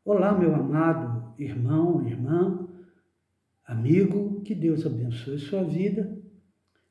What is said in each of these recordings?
Olá, meu amado irmão, irmã, amigo, que Deus abençoe sua vida.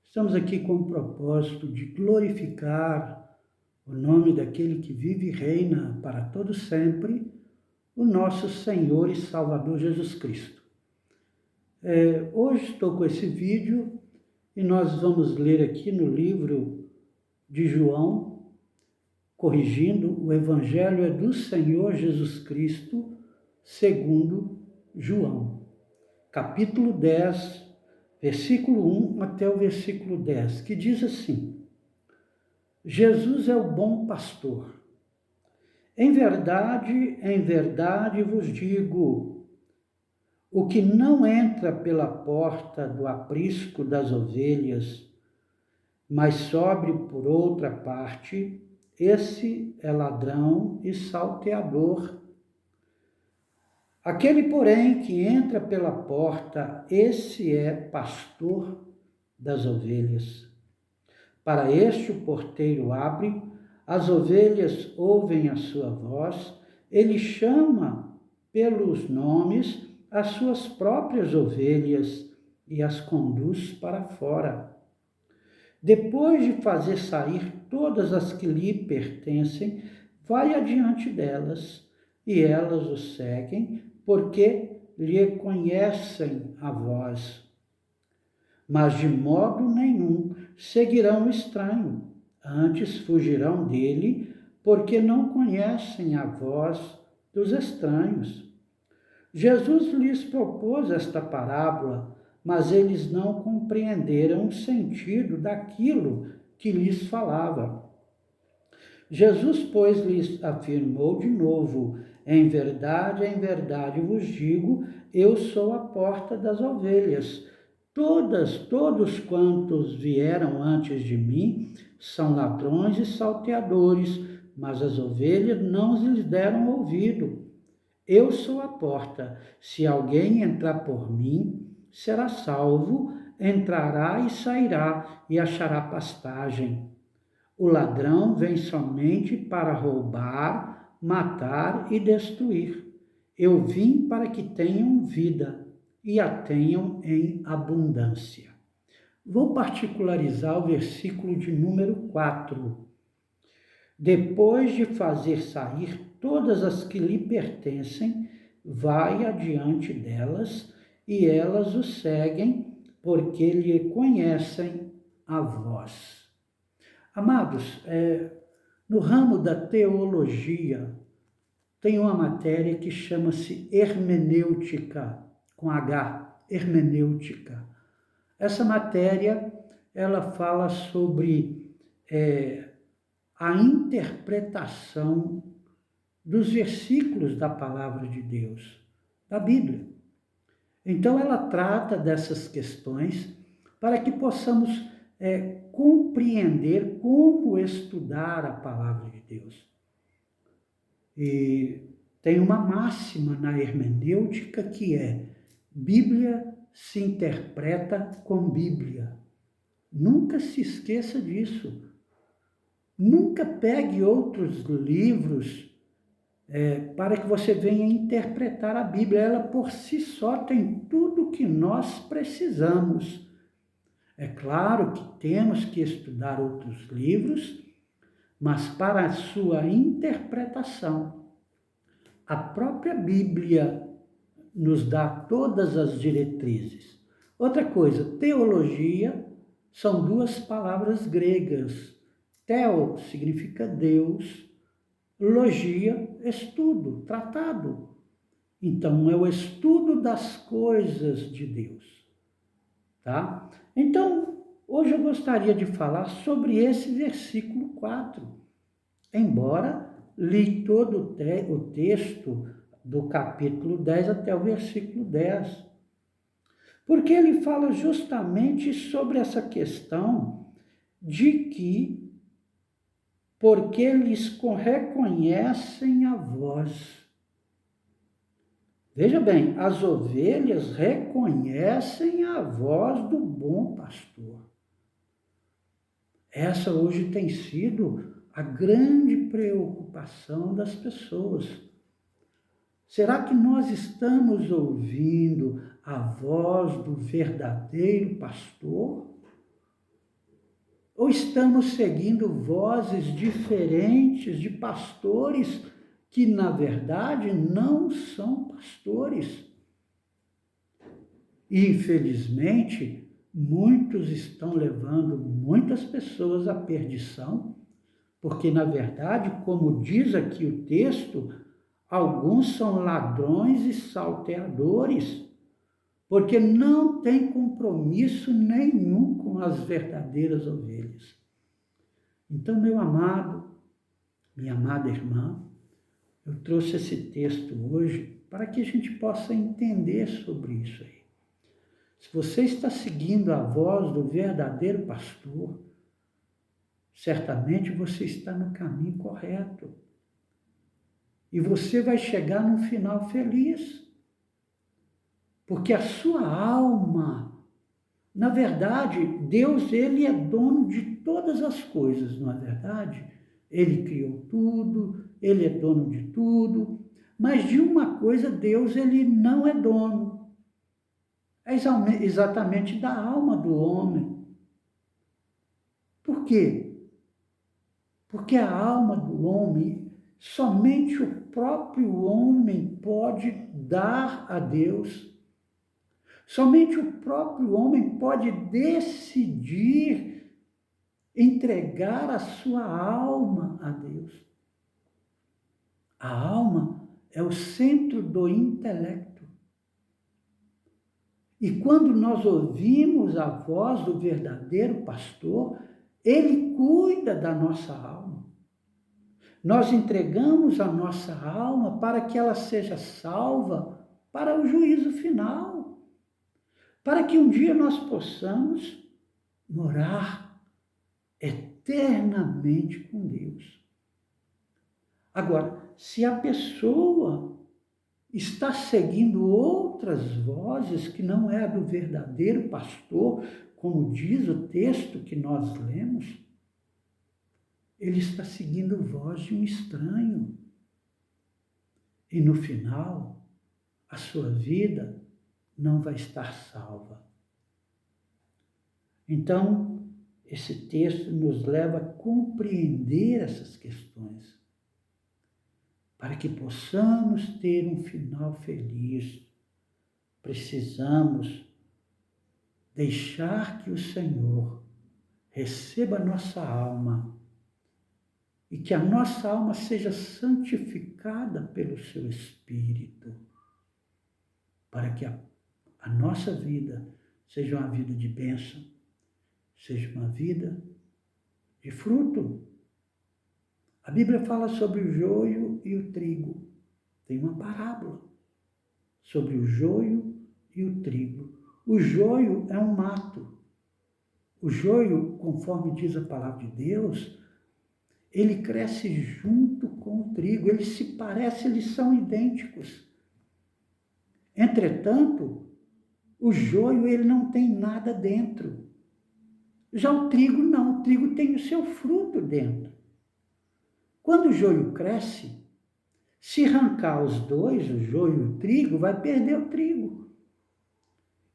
Estamos aqui com o propósito de glorificar o nome daquele que vive e reina para todo sempre, o nosso Senhor e Salvador Jesus Cristo. Hoje estou com esse vídeo e nós vamos ler aqui no livro de João, corrigindo, o Evangelho é do Senhor Jesus Cristo, segundo João. Capítulo 10, versículo 1 até o versículo 10, que diz assim: Jesus é o bom pastor. Em verdade vos digo, o que não entra pela porta do aprisco das ovelhas, mas sobe por outra parte, esse é ladrão e salteador. Aquele, porém, que entra pela porta, esse é pastor das ovelhas. Para este o porteiro abre, as ovelhas ouvem a sua voz, ele chama pelos nomes as suas próprias ovelhas e as conduz para fora. Depois de fazer sair todas as que lhe pertencem, vai adiante delas, e elas o seguem, porque lhe conhecem a voz. Mas de modo nenhum seguirão o estranho, antes fugirão dele, porque não conhecem a voz dos estranhos. Jesus lhes propôs esta parábola, mas eles não compreenderam o sentido daquilo que lhes falava. Jesus, pois, lhes afirmou de novo: em verdade vos digo, eu sou a porta das ovelhas. Todos quantos vieram antes de mim são ladrões e salteadores, mas as ovelhas não lhes deram ouvido. Eu sou a porta. Se alguém entrar por mim, será salvo, entrará e sairá e achará pastagem. O ladrão vem somente para roubar, matar e destruir. Eu vim para que tenham vida e a tenham em abundância. Vou particularizar o versículo de número 4. Depois de fazer sair todas as que lhe pertencem, vai adiante delas, e elas o seguem, porque lhe conhecem a voz. Amados, no ramo da teologia, tem uma matéria que chama-se hermenêutica, com H, hermenêutica. Essa matéria, ela fala sobre a interpretação dos versículos da palavra de Deus, da Bíblia. Então, ela trata dessas questões para que possamos compreender como estudar a palavra de Deus. E tem uma máxima na hermenêutica que é: Bíblia se interpreta com Bíblia. Nunca se esqueça disso. Nunca pegue outros livros para que você venha interpretar a Bíblia. Ela por si só tem tudo o que nós precisamos. É claro que temos que estudar outros livros, mas para a sua interpretação, a própria Bíblia nos dá todas as diretrizes. Outra coisa, teologia são duas palavras gregas. Theo significa Deus, logia, estudo, tratado. Então, é o estudo das coisas de Deus, tá? Então, hoje eu gostaria de falar sobre esse versículo 4. Embora li todo o texto do capítulo 10 até o versículo 10. Porque ele fala justamente sobre essa questão de que porque eles reconhecem a voz. Veja bem, as ovelhas reconhecem a voz do bom pastor. Essa hoje tem sido a grande preocupação das pessoas. Será que nós estamos ouvindo a voz do verdadeiro pastor? Ou estamos seguindo vozes diferentes de pastores que, na verdade, não são pastores? E, infelizmente, muitos estão levando muitas pessoas à perdição, porque, na verdade, como diz aqui o texto, alguns são ladrões e salteadores, porque não têm compromisso nenhum com as verdadeiras ovelhas. Então, meu amado, minha amada irmã, eu trouxe esse texto hoje para que a gente possa entender sobre isso aí. Se você está seguindo a voz do verdadeiro pastor, certamente você está no caminho correto. E você vai chegar num final feliz. Porque a sua alma, na verdade, Deus, ele é dono de todas as coisas, não é verdade? Ele criou tudo, ele é dono de tudo, mas de uma coisa Deus, ele não é dono. É exatamente da alma do homem. Por quê? Porque a alma do homem, somente o próprio homem pode dar a Deus. Somente o próprio homem pode decidir entregar a sua alma a Deus. A alma é o centro do intelecto. E quando nós ouvimos a voz do verdadeiro pastor, ele cuida da nossa alma. Nós entregamos a nossa alma para que ela seja salva para o juízo final, para que um dia nós possamos morar eternamente com Deus. Agora, se a pessoa está seguindo outras vozes que não é a do verdadeiro pastor, como diz o texto que nós lemos, ele está seguindo voz de um estranho. E no final, a sua vida não vai estar salva. Então, esse texto nos leva a compreender essas questões, para que possamos ter um final feliz. Precisamos deixar que o Senhor receba a nossa alma e que a nossa alma seja santificada pelo seu Espírito, para que a nossa vida seja uma vida de bênção, seja uma vida de fruto. A Bíblia fala sobre o joio e o trigo. Tem uma parábola sobre o joio e o trigo. O joio é um mato. O joio, conforme diz a palavra de Deus, ele cresce junto com o trigo. Eles se parecem, eles são idênticos. Entretanto, o joio, ele não tem nada dentro. Já o trigo não. O trigo tem o seu fruto dentro. Quando o joio cresce, se arrancar os dois, o joio e o trigo, vai perder o trigo.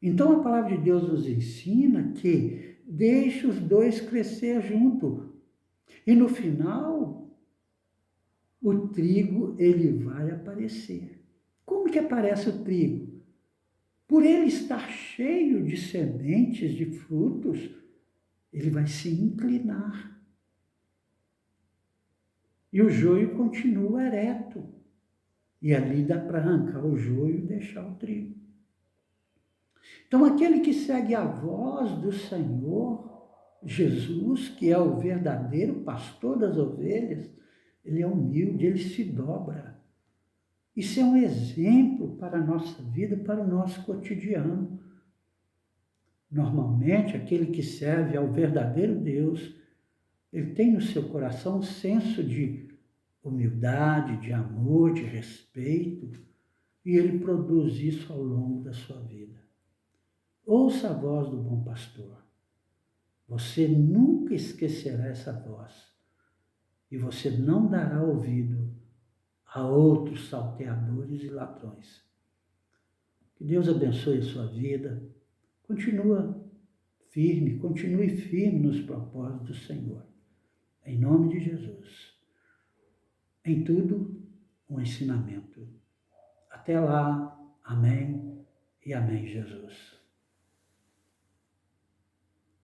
Então a palavra de Deus nos ensina que deixe os dois crescer junto. E no final, o trigo, ele vai aparecer. Como que aparece o trigo? Por ele estar cheio de sementes, de frutos, ele vai se inclinar. E o joio continua ereto. E ali dá para arrancar o joio e deixar o trigo. Então, aquele que segue a voz do Senhor, Jesus, que é o verdadeiro pastor das ovelhas, ele é humilde, ele se dobra. Isso é um exemplo para a nossa vida, para o nosso cotidiano. Normalmente, aquele que serve ao verdadeiro Deus, ele tem no seu coração um senso de humildade, de amor, de respeito, e ele produz isso ao longo da sua vida. Ouça a voz do bom pastor. Você nunca esquecerá essa voz, e você não dará ouvido a outros salteadores e ladrões. Que Deus abençoe a sua vida. Continue firme nos propósitos do Senhor. Em nome de Jesus. Em tudo, um ensinamento. Até lá. Amém e amém, Jesus.